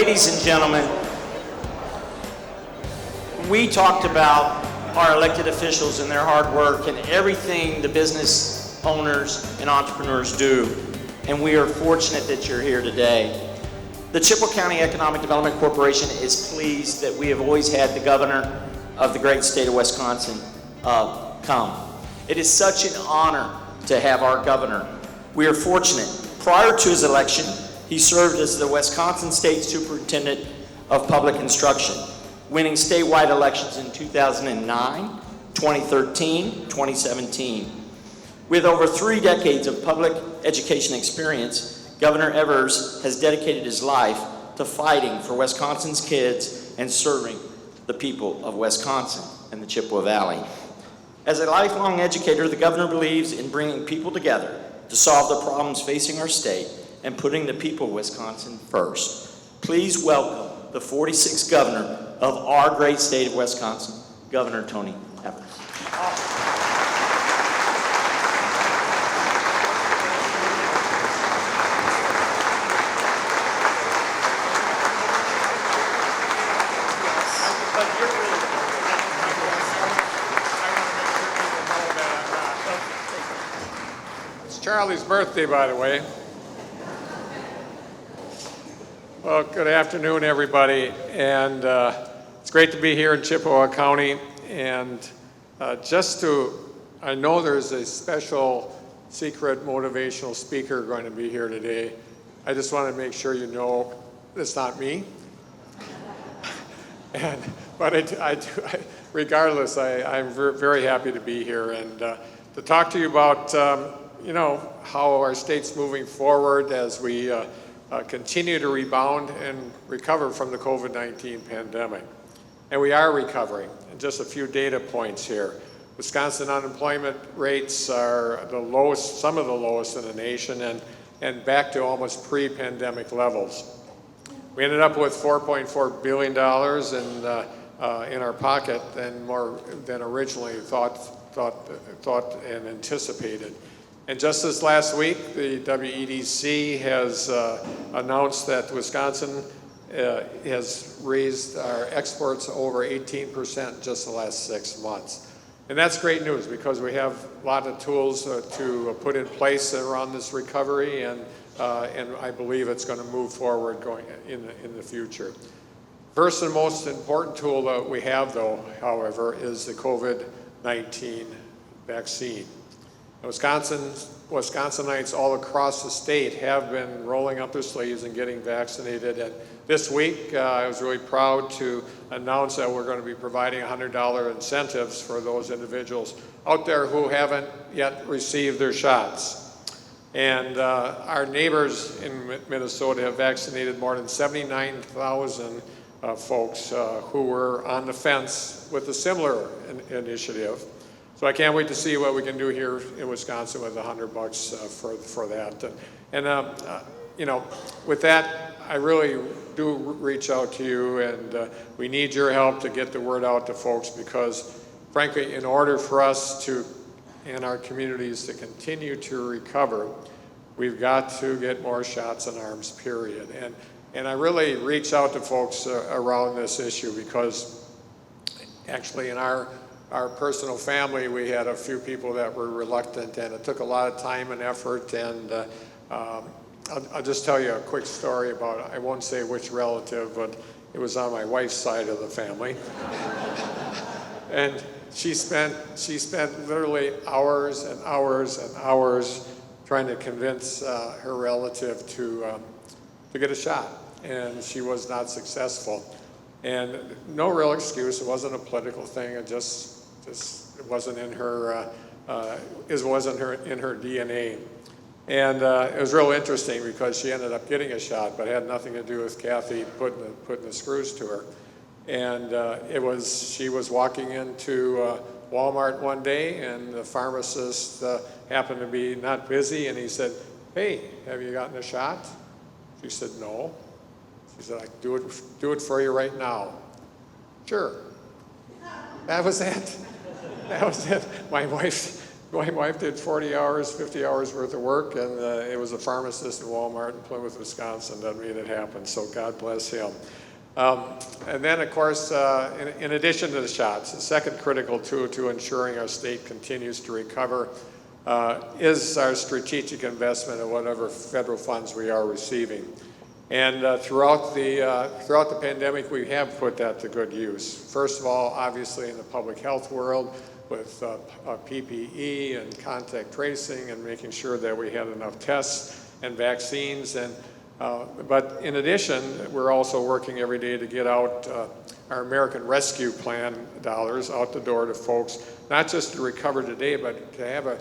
ladies and gentlemen, we talked about our elected officials and their hard work and everything the business owners and entrepreneurs do. And we are fortunate that you're here today. The Chippewa County Economic Development Corporation is pleased that we have always had the governor of the great state of Wisconsin come. It is such an honor to have our governor. We are fortunate. Prior to his election, he served as the Wisconsin State Superintendent of Public Instruction, winning statewide elections in 2009, 2013, 2017. With over 3 decades of public education experience, Governor Evers has dedicated his life to fighting for Wisconsin's kids and serving the people of Wisconsin and the Chippewa Valley. As a lifelong educator, the governor believes in bringing people together to solve the problems facing our state and putting the people of Wisconsin first. Please welcome the 46th governor of our great state of Wisconsin, Governor Tony Evers. Charlie's birthday, by the way. Well, good afternoon, everybody, and it's great to be here in Chippewa County. And I know there's a special secret motivational speaker going to be here today. I just want to make sure you know it's not me. Regardless, I'm very happy to be here and to talk to you about how our state's moving forward as we continue to rebound and recover from the COVID-19 pandemic. And we are recovering. And just a few data points here. Wisconsin unemployment rates are the lowest, some of the lowest in the nation, and back to almost pre-pandemic levels. We ended up with $4.4 billion in our pocket, and more than originally thought and anticipated. And just this last week, the CCEDC has announced that Wisconsin has raised our exports over 18% just the last 6 months. And that's great news because we have a lot of tools to put in place around this recovery, and I believe it's going to move forward going in the future. First and most important tool that we have, though, however, is the COVID-19 vaccine. Wisconsinites all across the state have been rolling up their sleeves and getting vaccinated. And this week, I was really proud to announce that we're going to be providing $100 incentives for those individuals out there who haven't yet received their shots. And our neighbors in Minnesota have vaccinated more than 79,000 folks who were on the fence with a similar initiative. So I can't wait to see what we can do here in Wisconsin with $100 for that. And with that, I really do reach out to you, and we need your help to get the word out to folks because, frankly, in order for us and our communities to continue to recover, we've got to get more shots in arms, period. And I really reach out to folks around this issue because actually in our personal family, we had a few people that were reluctant, and it took a lot of time and effort. And I'll just tell you a quick story about, I won't say which relative, but it was on my wife's side of the family. And she spent literally hours and hours and hours trying to convince her relative to get a shot, and she was not successful. And no real excuse. It wasn't a political thing. It just it wasn't in her in her DNA. And it was real interesting because she ended up getting a shot, but it had nothing to do with Kathy putting the screws to her. And she was walking into Walmart one day, and the pharmacist happened to be not busy, and he said, "Hey, have you gotten a shot?" She said, "No." She said, "I can do it for you right now." Sure. That was it. That was it. My wife My wife did 40 hours, 50 hours worth of work, and it was a pharmacist in Walmart in Plymouth, Wisconsin. Doesn't mean it happened, so God bless him. And then, of course, in addition to the shots, the second critical tool to ensuring our state continues to recover is our strategic investment in whatever federal funds we are receiving. And throughout the pandemic, we have put that to good use. First of all, obviously in the public health world, with PPE and contact tracing and making sure that we had enough tests and vaccines. But in addition, we're also working every day to get out our American Rescue Plan dollars out the door to folks, not just to recover today, but to have a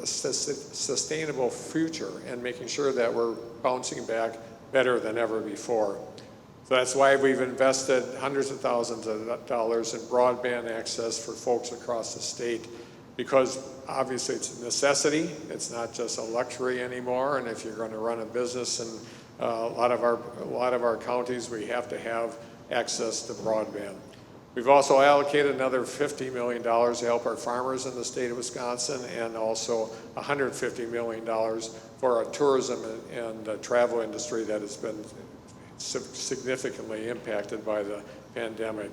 sustainable future and making sure that we're bouncing back better than ever before. So that's why we've invested hundreds of thousands of dollars in broadband access for folks across the state, because obviously it's a necessity. It's not just a luxury anymore. And if you're going to run a business in a lot of our counties, we have to have access to broadband. We've also allocated another $50 million to help our farmers in the state of Wisconsin, and also $150 million for our tourism and travel industry that has been significantly impacted by the pandemic.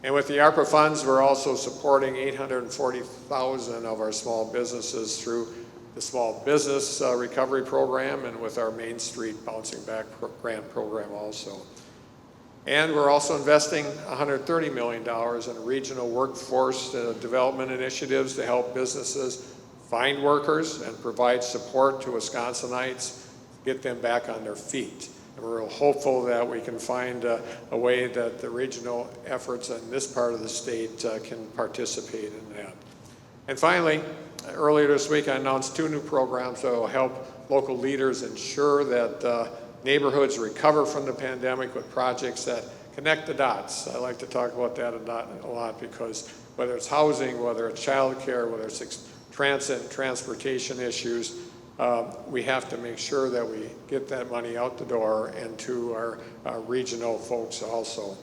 And with the ARPA funds, we're also supporting 840,000 of our small businesses through the Small Business Recovery Program, and with our Main Street Bouncing Back Grant Program also. And we're also investing $130 million in regional workforce development initiatives to help businesses find workers and provide support to Wisconsinites, get them back on their feet. And we're hopeful that we can find a way that the regional efforts in this part of the state can participate in that. And finally, earlier this week I announced 2 new programs that will help local leaders ensure that neighborhoods recover from the pandemic with projects that connect the dots. I like to talk about that a lot, because whether it's housing, whether it's childcare, whether it's transit and transportation issues, we have to make sure that we get that money out the door and to our regional folks also.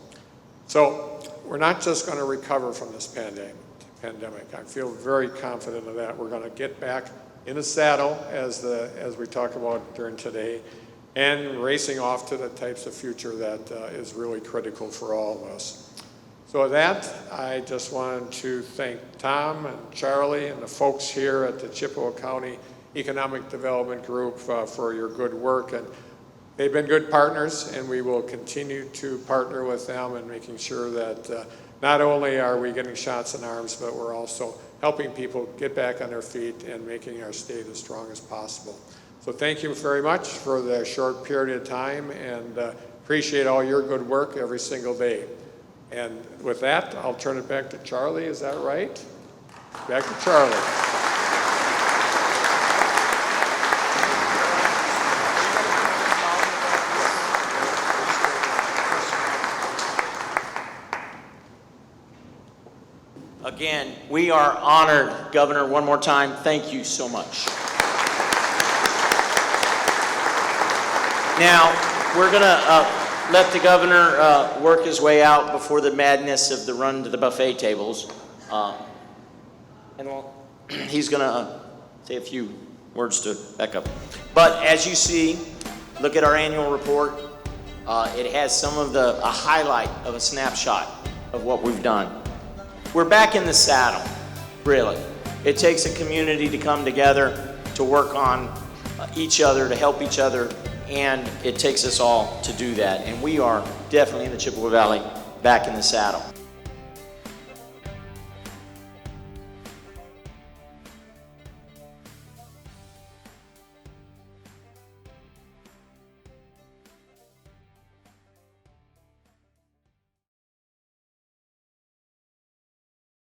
So we're not just going to recover from this pandemic. I feel very confident of that. We're going to get back in the saddle, as we talk about during today, and racing off to the types of future that is really critical for all of us. So with that, I just wanted to thank Tom and Charlie and the folks here at the Chippewa County Economic Development Group for your good work. And they've been good partners, and we will continue to partner with them in making sure that not only are we getting shots in arms, but we're also helping people get back on their feet and making our state as strong as possible. So thank you very much for the short period of time, and appreciate all your good work every single day. And with that, I'll turn it back to Charlie. Is that right? Back to Charlie. Again, we are honored. Governor, one more time, thank you so much. Now, we're going to let the governor work his way out before the madness of the run to the buffet tables. He's going to say a few words to back up. But as you see, look at our annual report. It has some of a highlight of a snapshot of what we've done. We're back in the saddle, really. It takes a community to come together, to work on each other, to help each other, and it takes us all to do that. And we are definitely in the Chippewa Valley back in the saddle.